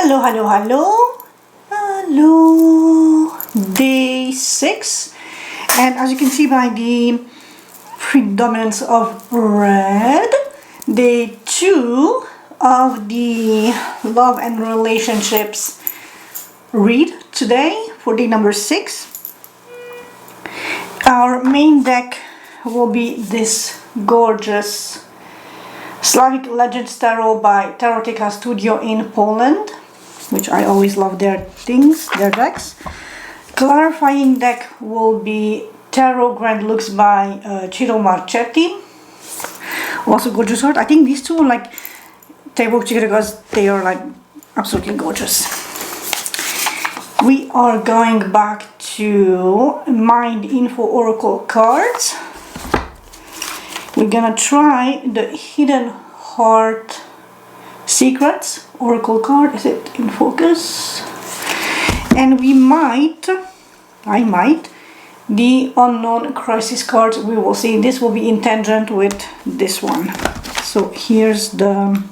Hello, hello, hello. Hello. Day 6. And as you can see by the predominance of red, day 2 of the love and relationships read today for day number 6. Our main deck will be this gorgeous Slavic Legends Tarot by Taroteca Studio in Poland, which I always love their decks. Clarifying deck will be Tarot Grand Luxe by Ciro Marchetti. Also gorgeous art. I think these two they work together because they are absolutely gorgeous. We are going back to Mind Info Oracle cards. We're gonna try the Hidden Heart Secrets Oracle card. Is it in focus? And I might, the Unknown Crisis cards. We will see. This will be in tangent with this one. So here's the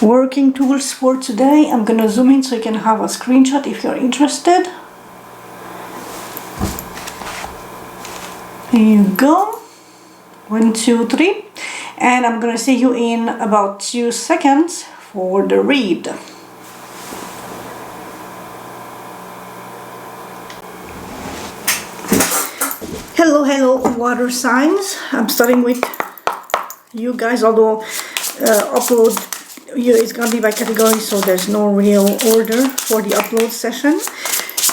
working tools for today. I'm gonna zoom in so you can have a screenshot if you're interested. Here you go. 1, 2, 3, and I'm gonna see you in about 2 seconds for the read. Hello water signs. I'm starting with you guys, although upload is gonna be by category, so there's no real order for the upload session.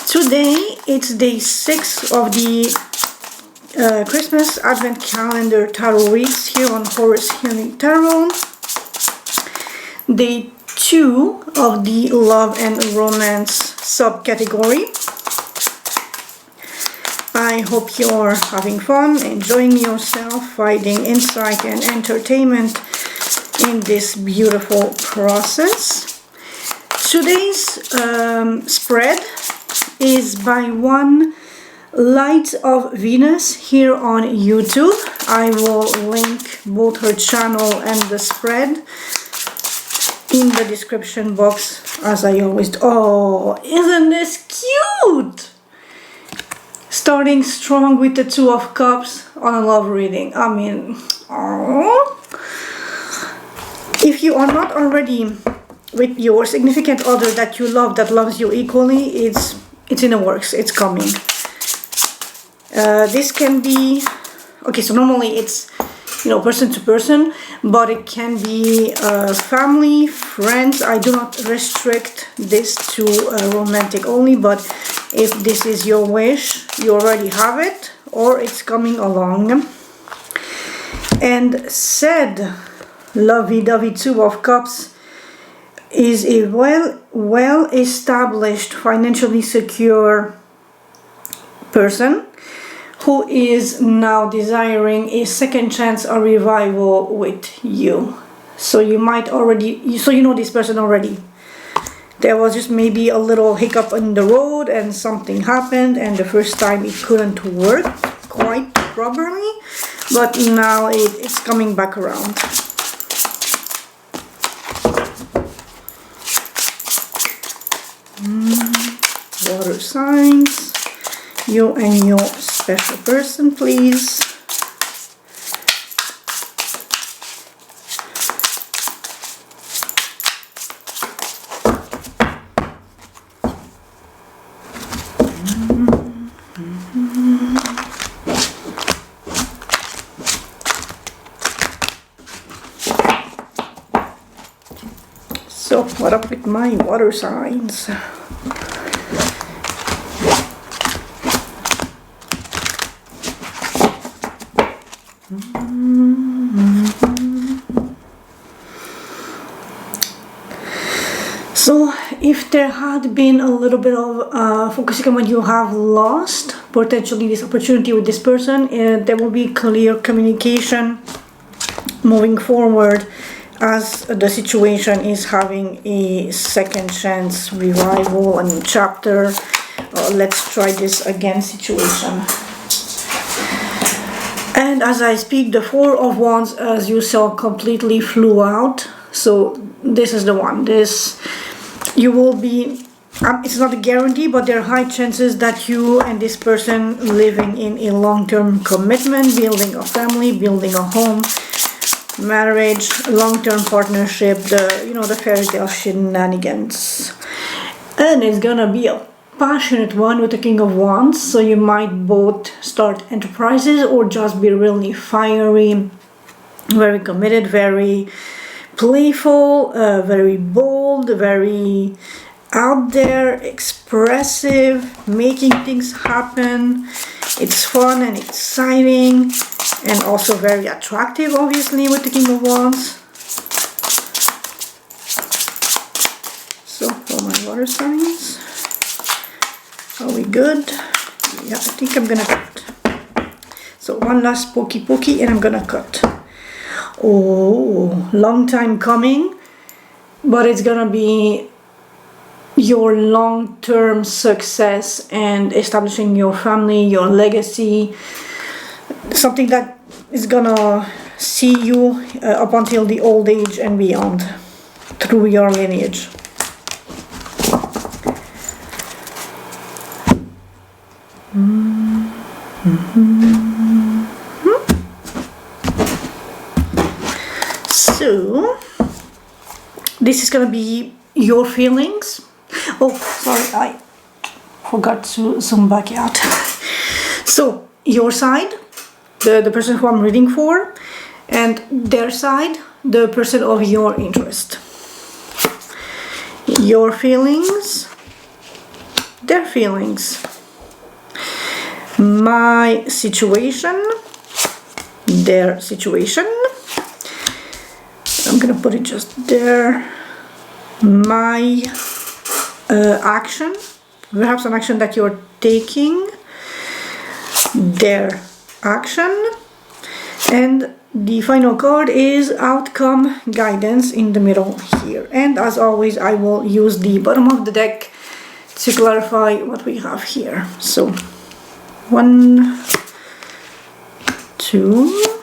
Today it's day 6 of the Christmas Advent Calendar Tarot reads here on Horus Healing Tarot. Day 2 of the Love and Romance subcategory. I hope you're having fun, enjoying yourself, finding insight and entertainment in this beautiful process. Today's spread is by one Light of Venus here on YouTube. I will link both her channel and the spread in the description box, as I always do. Oh, isn't this cute? Starting strong with the Two of Cups on a love reading. I mean, oh. If you are not already with your significant other that you love, that loves you equally, it's in the works. It's coming. This can be, okay, so normally it's, person to person, but it can be family, friends. I do not restrict this to romantic only, but if this is your wish, you already have it, or it's coming along. And said lovey-dovey Two of Cups is a well-established, financially secure person who is now desiring a second chance or revival with you. So you might already, so you know this person already. There was just maybe a little hiccup in the road and something happened, and the first time it couldn't work quite properly, but now it's coming back around. Water signs. You and your special person, please. So, what up with my water signs? So if there had been a little bit of focusing on what you have lost, potentially this opportunity with this person, there will be clear communication moving forward as the situation is having a second chance, revival, a new chapter. Let's try this again situation. And as I speak, the Four of Wands, as you saw, completely flew out. So this is the one. This you will be, it's not a guarantee, but there are high chances that you and this person living in a long-term commitment, building a family, building a home, marriage, long-term partnership, the fairy tale shenanigans. And it's gonna be a passionate one with the King of Wands, so you might both start enterprises or just be really fiery, very committed, very playful, very bold, very out there, expressive, making things happen. It's fun and exciting and also very attractive, obviously, with the King of Wands. So for my water signs, are we good? Yeah, I think I'm gonna cut. So one last pokey and I'm gonna cut. Oh, long time coming, but it's gonna be your long-term success and establishing your family, your legacy, something that is gonna see you up until the old age and beyond through your lineage. So this is gonna be your feelings. Oh, sorry, I forgot to zoom back out. So your side, the person who I'm reading for, and their side, the person of your interest. Your feelings, their feelings. My situation, their situation. I'm gonna put it just there. My action, perhaps an action that you're taking, their action, and the final card is outcome guidance in the middle here. And as always, I will use the bottom of the deck to clarify what we have here. So 1, 2,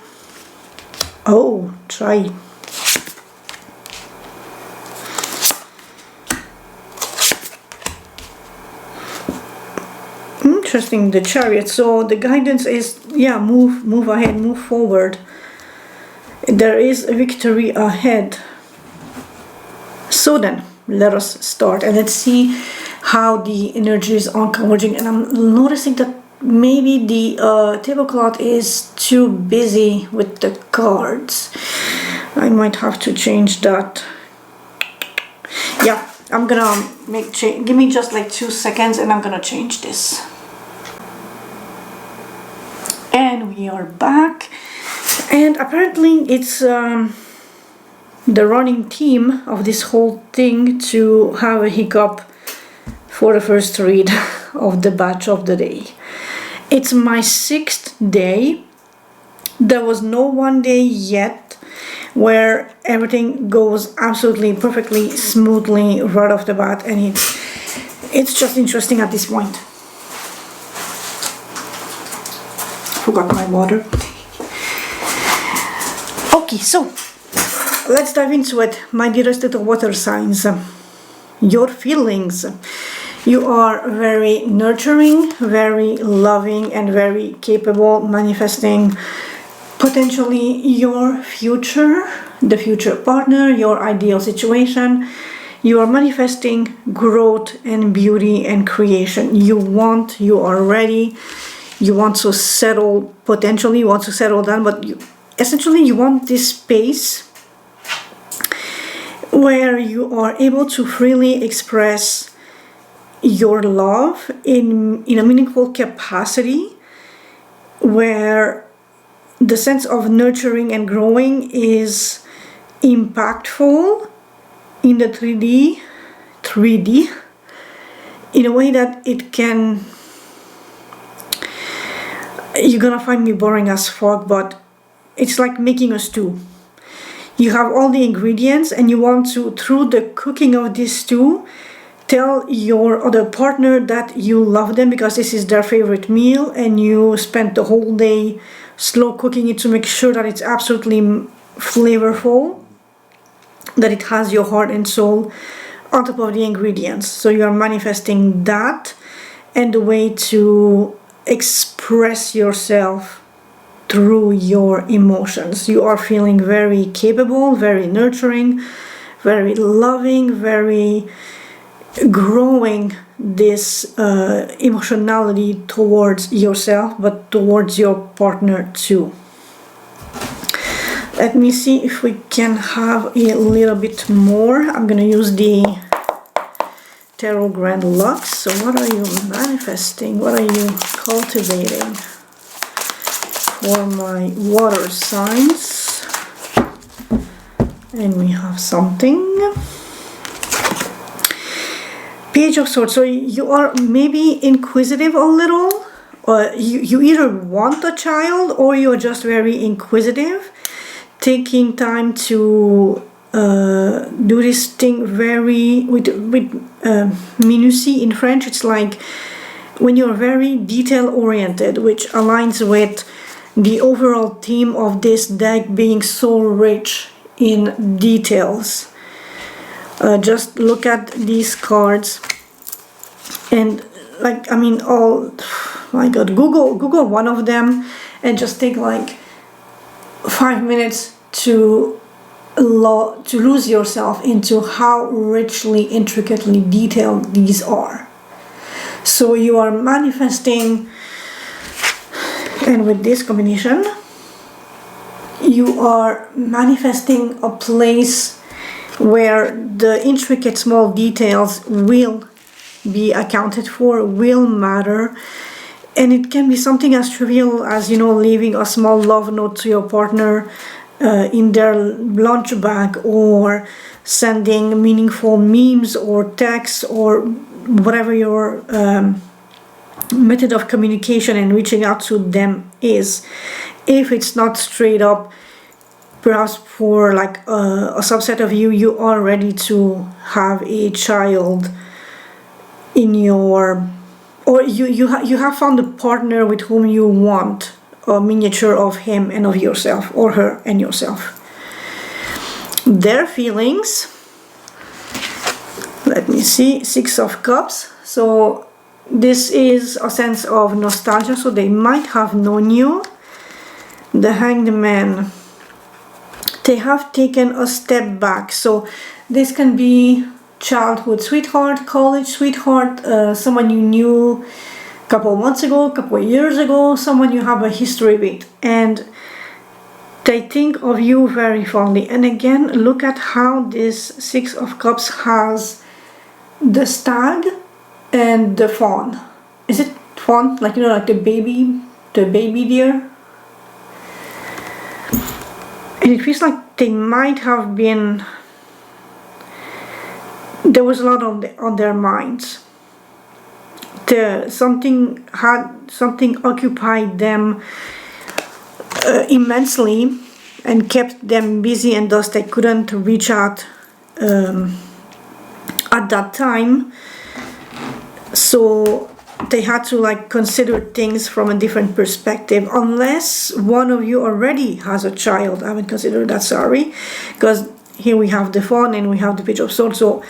oh, try. Interesting, the Chariot. So the guidance is, yeah, move ahead, move forward. There is a victory ahead. So then, let us start and let's see how the energies are converging. And I'm noticing that maybe the tablecloth is too busy with the cards. I might have to change that. Yeah, I'm gonna make change. Give me just like 2 seconds and I'm gonna change this. And we are back, and apparently it's the running theme of this whole thing to have a hiccup for the first read of the batch of the day. It's my 6th day. There was no one day yet where everything goes absolutely perfectly smoothly right off the bat, and it's just interesting at this point. Forgot my water. Okay, so let's dive into it, my dearest little water signs. Your feelings. You are very nurturing, very loving, and very capable, manifesting potentially your future, the future partner, your ideal situation. You are manifesting growth and beauty and creation. You are ready. You want to settle, potentially you want to settle down, but essentially you want this space where you are able to freely express your love in a meaningful capacity, where the sense of nurturing and growing is impactful in the 3D in a way that it can. You're gonna find me boring as fuck, but it's like making a stew. You have all the ingredients and you want to, through the cooking of this stew, tell your other partner that you love them because this is their favorite meal, and you spent the whole day slow cooking it to make sure that it's absolutely flavorful, that it has your heart and soul on top of the ingredients. So you are manifesting that, and the way to express yourself through your emotions. You are feeling very capable, very nurturing, very loving, very growing this emotionality towards yourself, but towards your partner too. Let me see if we can have a little bit more. I'm gonna use the Tarot Grand Luxe. So what are you manifesting? What are you cultivating for my water signs? And we have something. Page of Swords. So you are maybe inquisitive a little. You either want a child or you're just very inquisitive, taking time to do this thing very with minutie. In French, it's like when you're very detail oriented, which aligns with the overall theme of this deck being so rich in details. Just look at these cards and like, I mean, oh my god, Google one of them and just take like 5 minutes to lose yourself into how richly, intricately detailed these are. So you are manifesting, and with this combination, you are manifesting a place where the intricate small details will be accounted for, will matter. And it can be something as trivial as, you know, leaving a small love note to your partner in their lunch bag, or sending meaningful memes or texts, or whatever your method of communication and reaching out to them is. If it's not straight up, perhaps for like a subset of you, you are ready to have a child in your, or you have found a partner with whom you want a miniature of him and of yourself, or her and yourself. Their feelings, let me see, Six of Cups. So this is a sense of nostalgia, so they might have known you. The Hanged Man, they have taken a step back. So this can be childhood sweetheart, college sweetheart, someone you knew a couple of months ago, a couple of years ago, someone you have a history with, and they think of you very fondly. And again, look at how this Six of Cups has the stag and the fawn. Is it fawn? Like, you know, like the baby deer? And it feels like they might have been, there was a lot on their minds. Something occupied them immensely and kept them busy, and thus they couldn't reach out at that time. So they had to like consider things from a different perspective, unless one of you already has a child. I haven't considered that, sorry, because here we have the fawn and we have the Page of Swords. So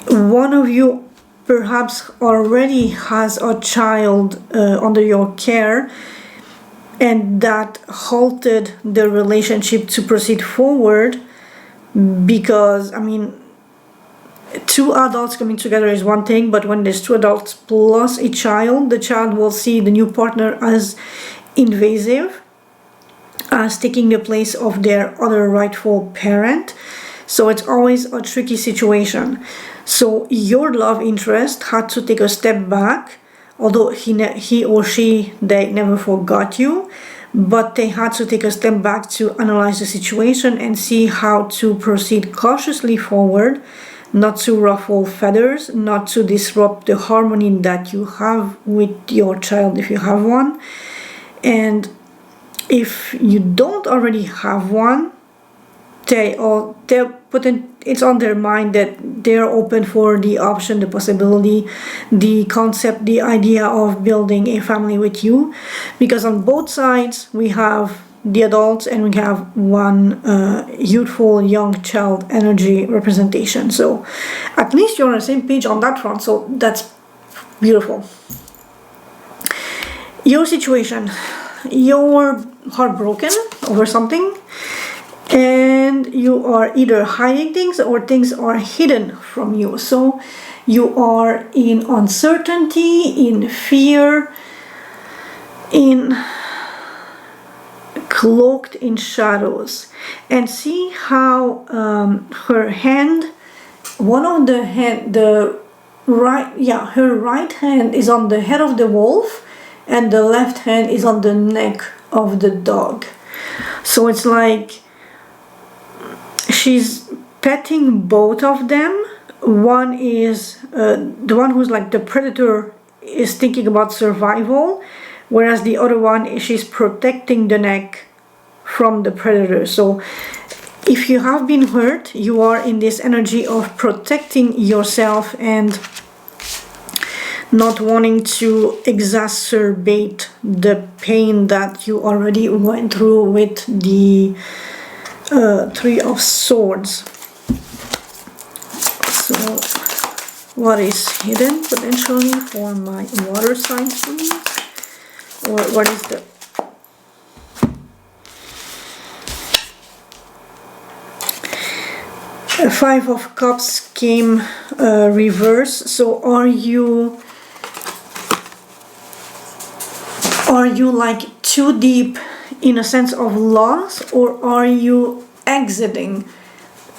one of you perhaps already has a child under your care, and that halted the relationship to proceed forward, because, I mean, two adults coming together is one thing, but when there's two adults plus a child, the child will see the new partner as invasive, as taking the place of their other rightful parent. So it's always a tricky situation. So your love interest had to take a step back, although he or she, they never forgot you, but they had to take a step back to analyze the situation and see how to proceed cautiously forward, not to ruffle feathers, not to disrupt the harmony that you have with your child if you have one. And if you don't already have one, it's on their mind that they're open for the option, the possibility, the concept, the idea of building a family with you. Because on both sides we have the adults, and we have one youthful young child energy representation. So at least you're on the same page on that front, so that's beautiful. Your situation, you're heartbroken over something, and you are either hiding things or things are hidden from you. So you are in uncertainty, in fear, in cloaked in shadows. And see how her hand, one of the hand, the right, yeah, her right hand is on the head of the wolf, and the left hand is on the neck of the dog. So it's like she's petting both of them. One is the one who's like the predator is thinking about survival, whereas the other one, she's protecting the neck from the predator. So if you have been hurt, you are in this energy of protecting yourself and not wanting to exacerbate the pain that you already went through with the Three of Swords. So what is hidden potentially for my water signs, please? Or what is the Five of Cups came reverse. So are you like too deep in a sense of loss, or are you exiting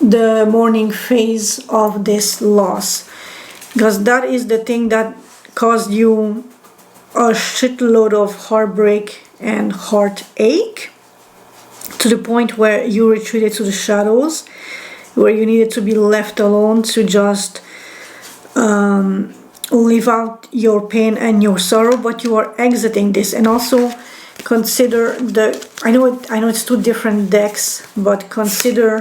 the mourning phase of this loss? Because that is the thing that caused you a shitload of heartbreak and heartache, to the point where you retreated to the shadows, where you needed to be left alone to just live out your pain and your sorrow. But you are exiting this. And also consider the, I know it's two different decks, but consider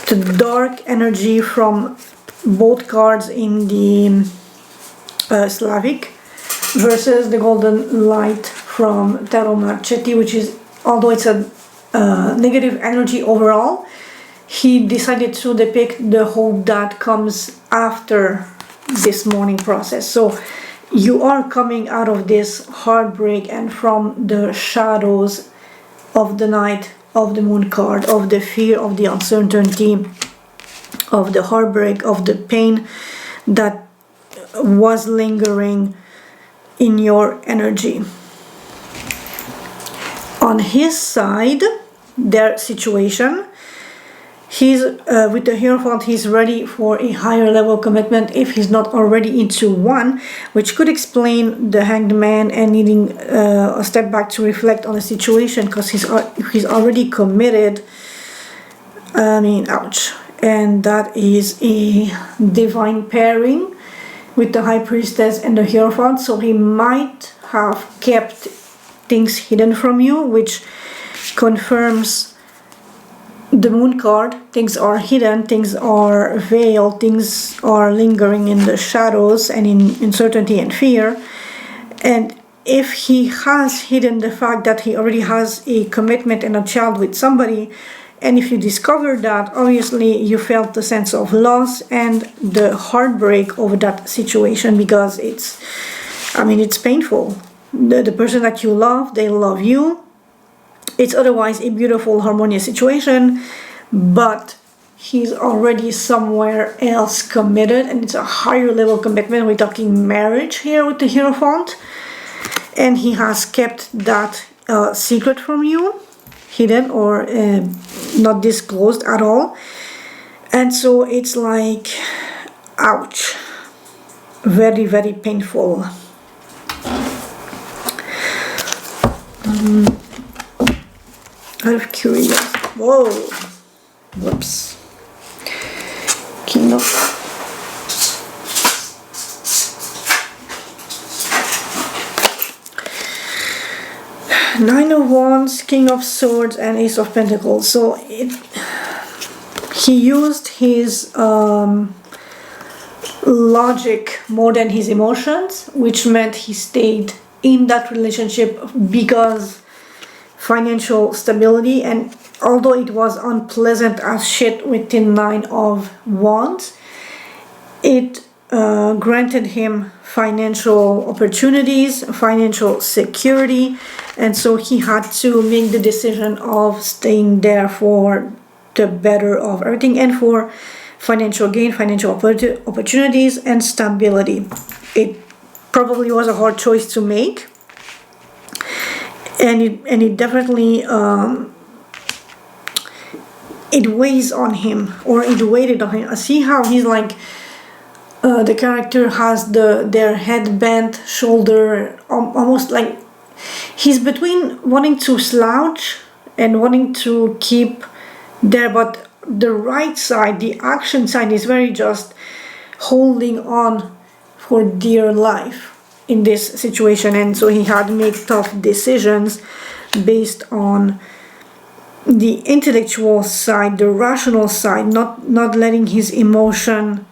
the dark energy from both cards in the Slavic versus the golden light from Tarot Marchetti, which is, although it's a negative energy overall, he decided to depict the hope that comes after this mourning process. So you are coming out of this heartbreak and from the shadows of the night, of the moon card, of the fear, of the uncertainty, of the heartbreak, of the pain that was lingering in your energy. On his side, their situation, he's with the Hierophant, he's ready for a higher level commitment if he's not already into one, which could explain the Hanged Man and needing a step back to reflect on the situation, because he's already committed. I mean, ouch. And that is a divine pairing with the High Priestess and the Hierophant, so he might have kept things hidden from you, which confirms the Moon card. Things are hidden, things are veiled, things are lingering in the shadows and in uncertainty and fear. And if he has hidden the fact that he already has a commitment and a child with somebody, and if you discover that, obviously you felt the sense of loss and the heartbreak over that situation, because it's painful. The person that you love, they love you. It's otherwise a beautiful, harmonious situation, but he's already somewhere else committed, and it's a higher level commitment. We're talking marriage here with the Hierophant, and he has kept that secret from you, hidden or not disclosed at all. And so it's like, ouch, very, very painful. Out of curiosity, whoa, whoops, King of Nine of Wands, King of Swords, and Ace of Pentacles. So he used his logic more than his emotions, which meant he stayed in that relationship because financial stability, and although it was unpleasant as shit with the 9 of Wands, it granted him financial opportunities, financial security, and so he had to make the decision of staying there for the better of everything and for financial gain, financial opportunities, and stability. It probably was a hard choice to make, and it definitely it weighs on him, or it weighted on him. I see how he's like the character has their head bent, shoulder almost like he's between wanting to slouch and wanting to keep there, but the right side, the action side, is very just holding on for dear life in this situation. And so he had to make tough decisions based on the intellectual side, the rational side, not letting his emotion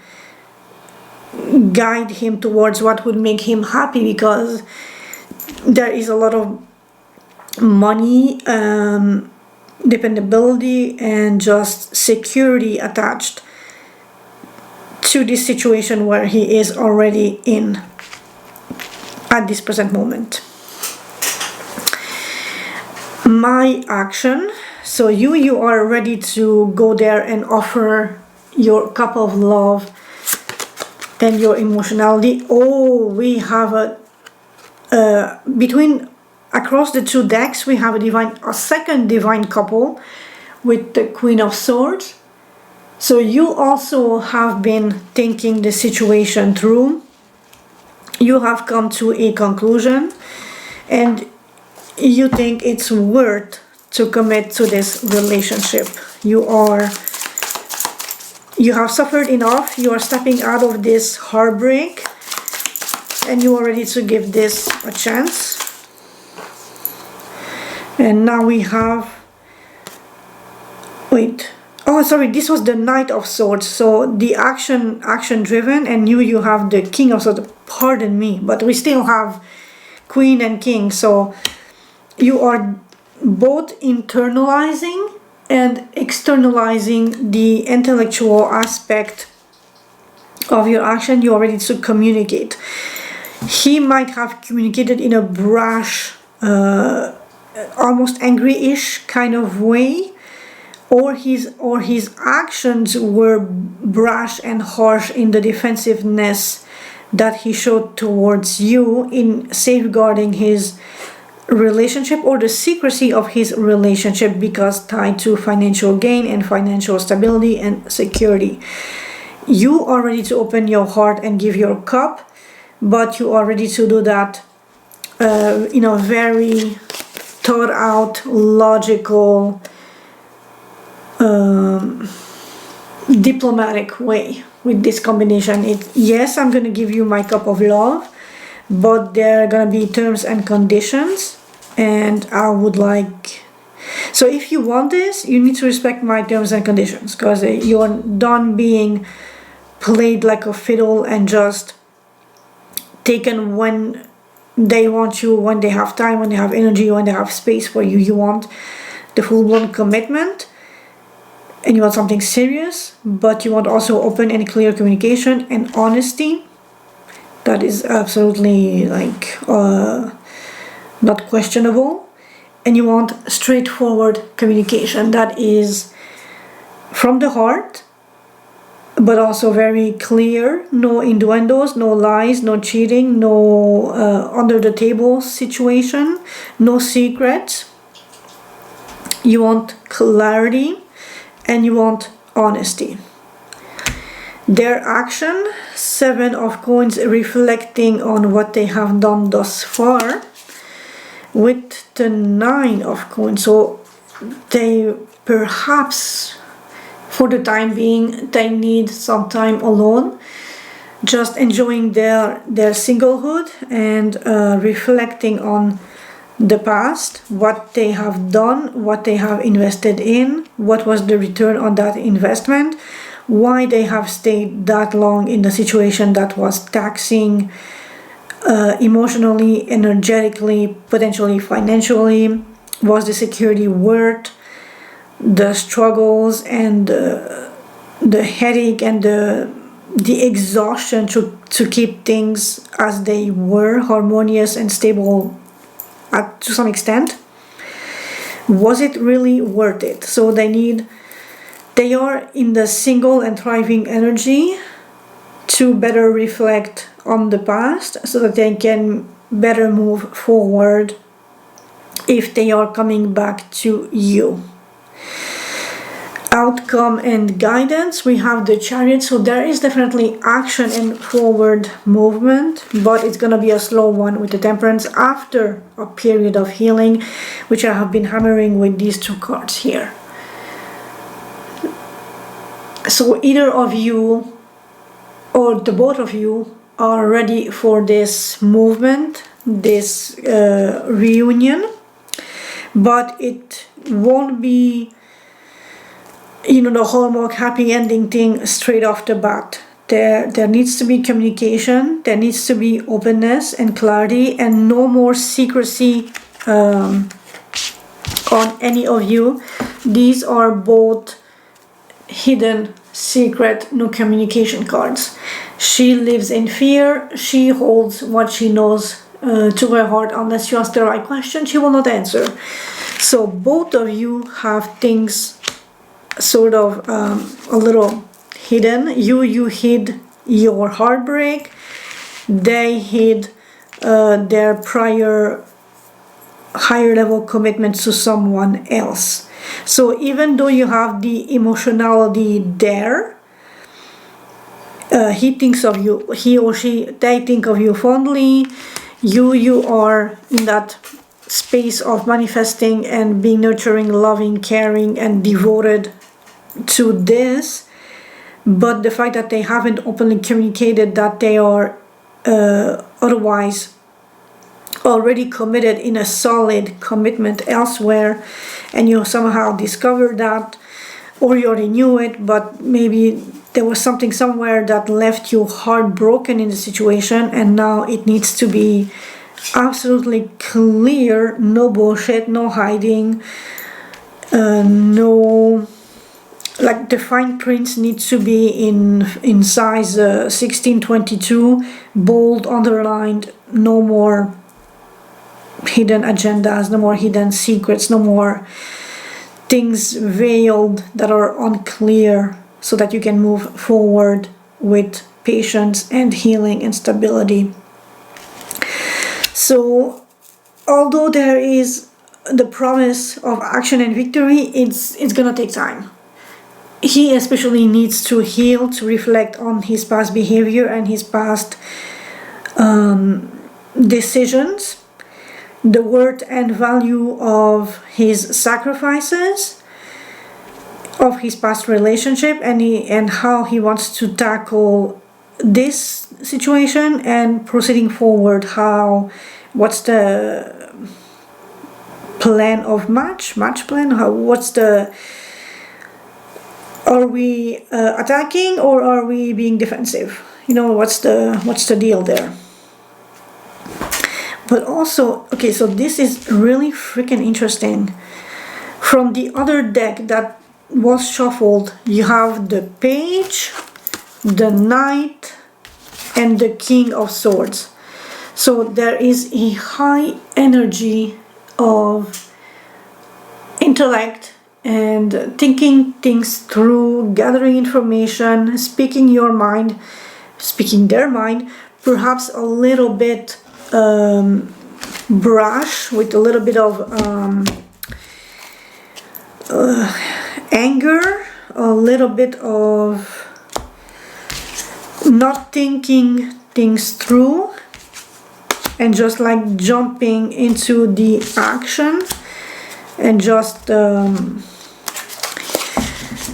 guide him towards what would make him happy, because there is a lot of money, dependability, and just security attached to this situation where he is already in at this present moment. My action. So you are ready to go there and offer your cup of love and your emotionality. Oh, we have across the two decks, we have a second divine couple with the Queen of Swords. So you also have been thinking the situation through. You have come to a conclusion, and you think it's worth to commit to this relationship. You have suffered enough. You are stepping out of this heartbreak, and you are ready to give this a chance. And now we have, this was the Knight of Swords. So the action driven, and you have the King of Swords. Pardon me, but we still have Queen and King. So you are both internalizing and externalizing the intellectual aspect of your action. You are ready to communicate. He might have communicated in a brash, almost angry-ish kind of way, or his actions were brash and harsh in the defensiveness that he showed towards you in safeguarding his relationship, or the secrecy of his relationship, because tied to financial gain and financial stability and security. You are ready to open your heart and give your cup, but you are ready to do that in a very thought out, logical, diplomatic way. With this combination, yes, I'm gonna give you my cup of love, but there are gonna be terms and conditions, and I would like, so if you want this, you need to respect my terms and conditions, because you're done being played like a fiddle and just taken when they want you, when they have time, when they have energy, when they have space for you. You want the full-blown commitment, and you want something serious, but you want also open and clear communication and honesty. That is absolutely not questionable. And you want straightforward communication that is from the heart, but also very clear. No innuendos, no lies, no cheating, no under the table situation, no secrets. You want clarity, and you want honesty. Their action, 7 of Coins, reflecting on what they have done thus far, with the 9 of Coins. So they perhaps, for the time being, they need some time alone, just enjoying their singlehood and reflecting on the past, what they have done, what they have invested in, what was the return on that investment, why they have stayed that long in the situation that was taxing emotionally, energetically, potentially financially, Was the security worth the struggles and the headache and the exhaustion to keep things as they were, harmonious and stable to some extent? Was it really worth it? So they are in the single and thriving energy to better reflect on the past so that they can better move forward if they are coming back to you. Outcome and guidance, we have the Chariot, so there is definitely action and forward movement, but it's going to be a slow one with the Temperance after a period of healing, which I have been hammering with these two cards here. So either of you or the both of you are ready for this movement, this reunion, but it won't be, you know, the hallmark happy ending thing straight off the bat. There needs to be communication, there needs to be openness and clarity, and no more secrecy on any of you. These are both hidden, secret, no communication cards. She lives in fear, she holds what she knows to her heart. Unless you ask the right question, she will not answer. So both of you have things sort of a little hidden. You hid your heartbreak, they hid their prior higher level commitment to someone else. So even though you have the emotionality there, he thinks of you, he or she, they think of you fondly. You are in that space of manifesting and being nurturing, loving, caring, and devoted to this. But the fact that they haven't openly communicated that they are otherwise already committed in a solid commitment elsewhere, and you somehow discovered that, or you already knew it, but maybe there was something somewhere that left you heartbroken in the situation, and now it needs to be absolutely clear. No bullshit, no hiding, no, like the fine prints needs to be in size 1622, bold, underlined. No more hidden agendas, no more hidden secrets, no more things veiled that are unclear, so that you can move forward with patience and healing and stability. So although there is the promise of action and victory, it's gonna take time. He especially needs to heal, to reflect on his past behavior and his past decisions, the worth and value of his sacrifices, of his past relationship, and how he wants to tackle this situation and proceeding forward. What's the plan of match plan? Are we attacking or are we being defensive? You know, what's the deal there? But also, okay, so this is really freaking interesting. From the other deck that was shuffled, you have the Page, the Knight, and the King of Swords. So there is a high energy of intellect and thinking things through, gathering information, speaking your mind, speaking their mind, perhaps a little bit brash, with a little bit of anger, a little bit of not thinking things through, and just like jumping into the action, and just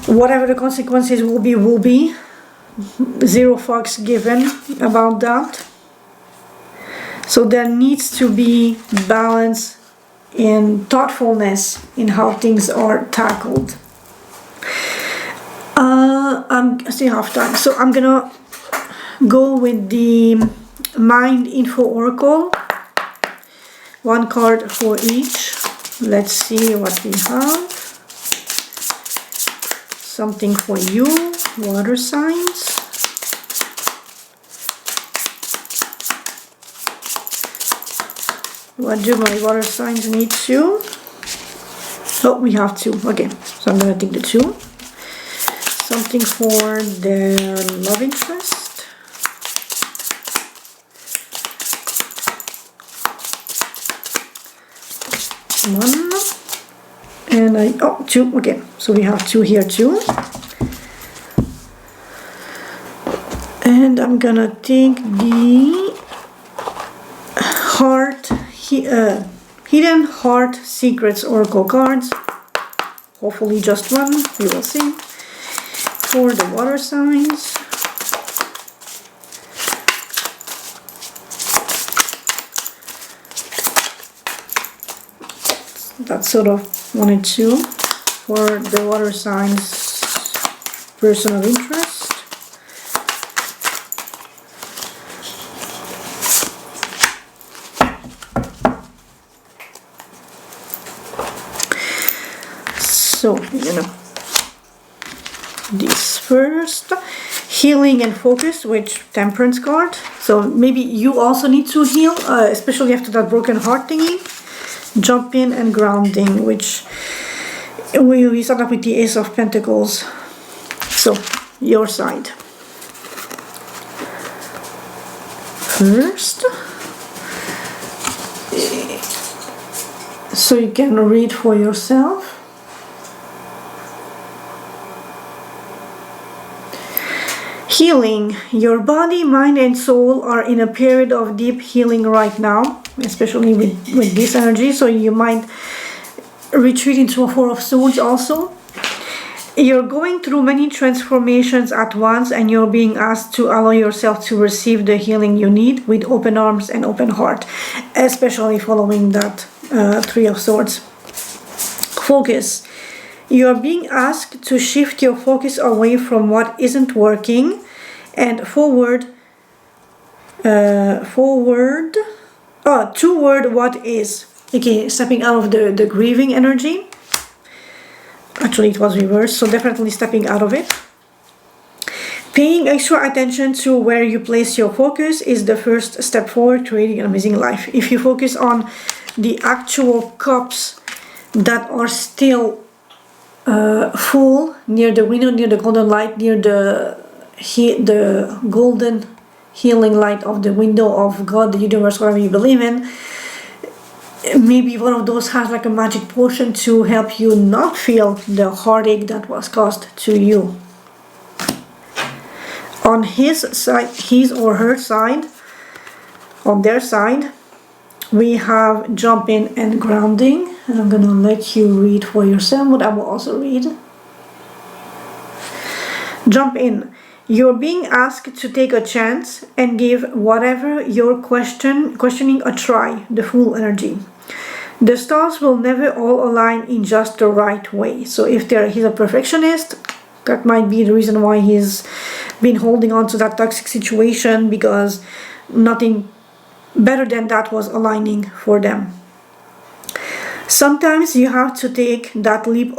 whatever the consequences will be. Zero fucks given about that. So there needs to be balance and thoughtfulness in how things are tackled. I still have time, so I'm gonna go with the Mind Info Oracle. One card for each. Let's see what we have. Something for you, water signs. What do my water signs need to? Oh, we have two. Okay, so I'm gonna take the two. Something for their love interest. One. And two. Okay, so we have two here too. And I'm gonna take the Hidden Heart Secrets Oracle cards. Hopefully just one, we will see. For the water signs. That's sort of 1 and 2 for the water signs person of interest. So we're gonna this first, healing and focus, which Temperance card. So maybe you also need to heal, especially after that broken heart thingy. Jump in and grounding, which we start up with the Ace of Pentacles. So your side first, so you can read for yourself. Healing. Your body, mind and soul are in a period of deep healing right now, especially with this energy, so you might retreat into a Four of Swords also. You're going through many transformations at once, and you're being asked to allow yourself to receive the healing you need with open arms and open heart, especially following that Three of Swords. Focus. You are being asked to shift your focus away from what isn't working and toward what is. Okay, stepping out of the grieving energy. Actually, it was reversed, so definitely stepping out of it. Paying extra attention to where you place your focus is the first step forward, creating an amazing life. If you focus on the actual cups that are still full near the window, near the golden light, near the golden healing light of the window of God, the universe, whatever you believe in, maybe one of those has like a magic potion to help you not feel the heartache that was caused to you. On his side, his or her side, on their side, we have jump in and grounding, and I'm gonna let you read for yourself, but I will also read. Jump in. You're being asked to take a chance and give whatever you're questioning a try, the full energy. The stars will never all align in just the right way. So if he's a perfectionist, that might be the reason why he's been holding on to that toxic situation, because nothing better than that was aligning for them. Sometimes you have to take that leap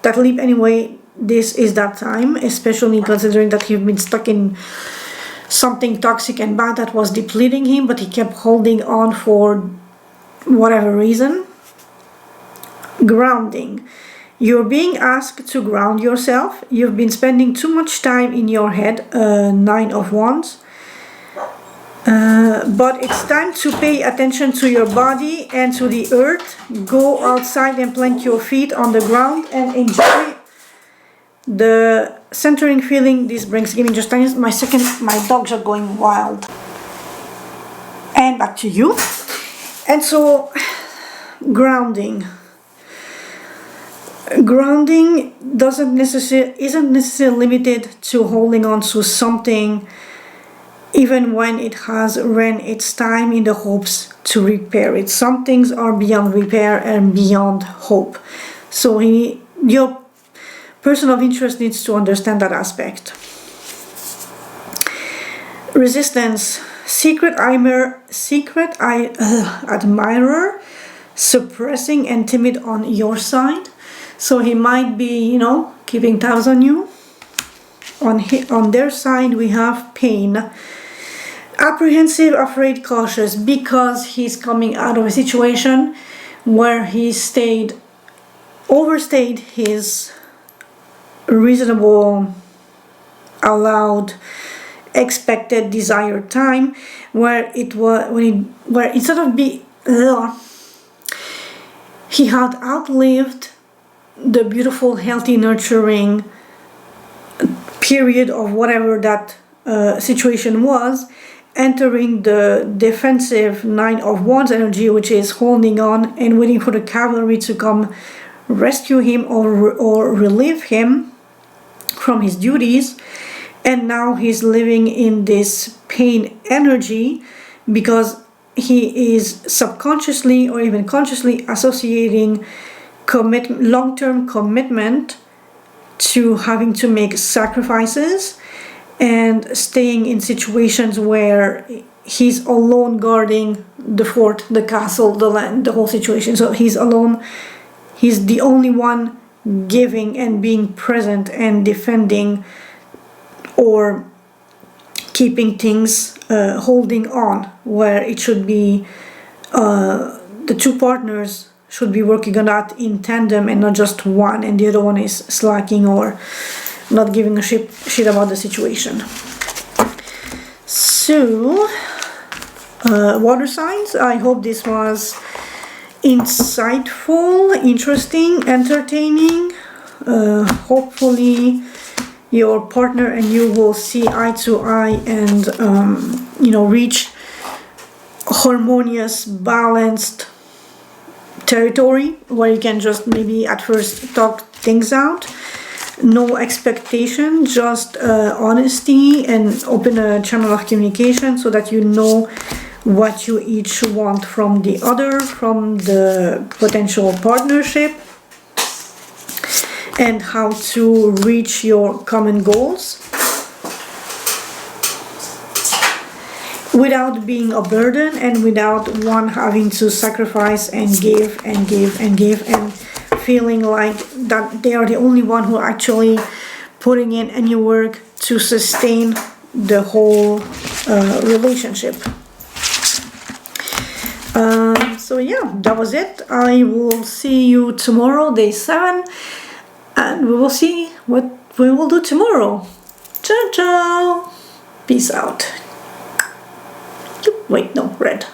anyway. This is that time, especially considering that he's been stuck in something toxic and bad that was depleting him, but he kept holding on for whatever reason. Grounding. You're being asked to ground yourself. You've been spending too much time in your head, 9 of Wands. But it's time to pay attention to your body and to the earth. Go outside and plant your feet on the ground and enjoy the centering feeling this brings. Give me just my dogs are going wild. And back to you. And so, grounding. Grounding isn't necessarily limited to holding on to something, even when it has ran its time, in the hopes to repair it. Some things are beyond repair and beyond hope. So your person of interest needs to understand that aspect. Resistance. Secret admirer, suppressing and timid on your side. So he might be, you know, keeping tabs on you. On their side, we have pain. Apprehensive, afraid, cautious, because he's coming out of a situation where he overstayed his reasonable, allowed, expected, desired time, where it was where instead of he had outlived the beautiful, healthy, nurturing period of whatever that situation was, entering the defensive 9 of Wands energy, which is holding on and waiting for the cavalry to come rescue him or relieve him from his duties. And now he's living in this pain energy because he is subconsciously or even consciously associating long-term commitment to having to make sacrifices and staying in situations where he's alone guarding the fort, the castle, the land, the whole situation. So he's alone. He's the only one giving and being present and defending or keeping things, holding on, where it should be the two partners should be working on that in tandem and not just one and the other one is slacking or not giving a shit about the situation. So, water signs, I hope this was insightful, interesting, entertaining. Hopefully your partner and you will see eye to eye and reach harmonious, balanced territory where you can just maybe at first talk things out. No expectation, just honesty, and open a channel of communication so that you know what you each want from the other, from the potential partnership, and how to reach your common goals without being a burden and without one having to sacrifice and give and give and give and feeling like that they are the only one who are actually putting in any work to sustain the whole relationship. So yeah, that was it. I will see you tomorrow, day 7, and we will see what we will do tomorrow. Ciao ciao. Peace out. Wait, no, red.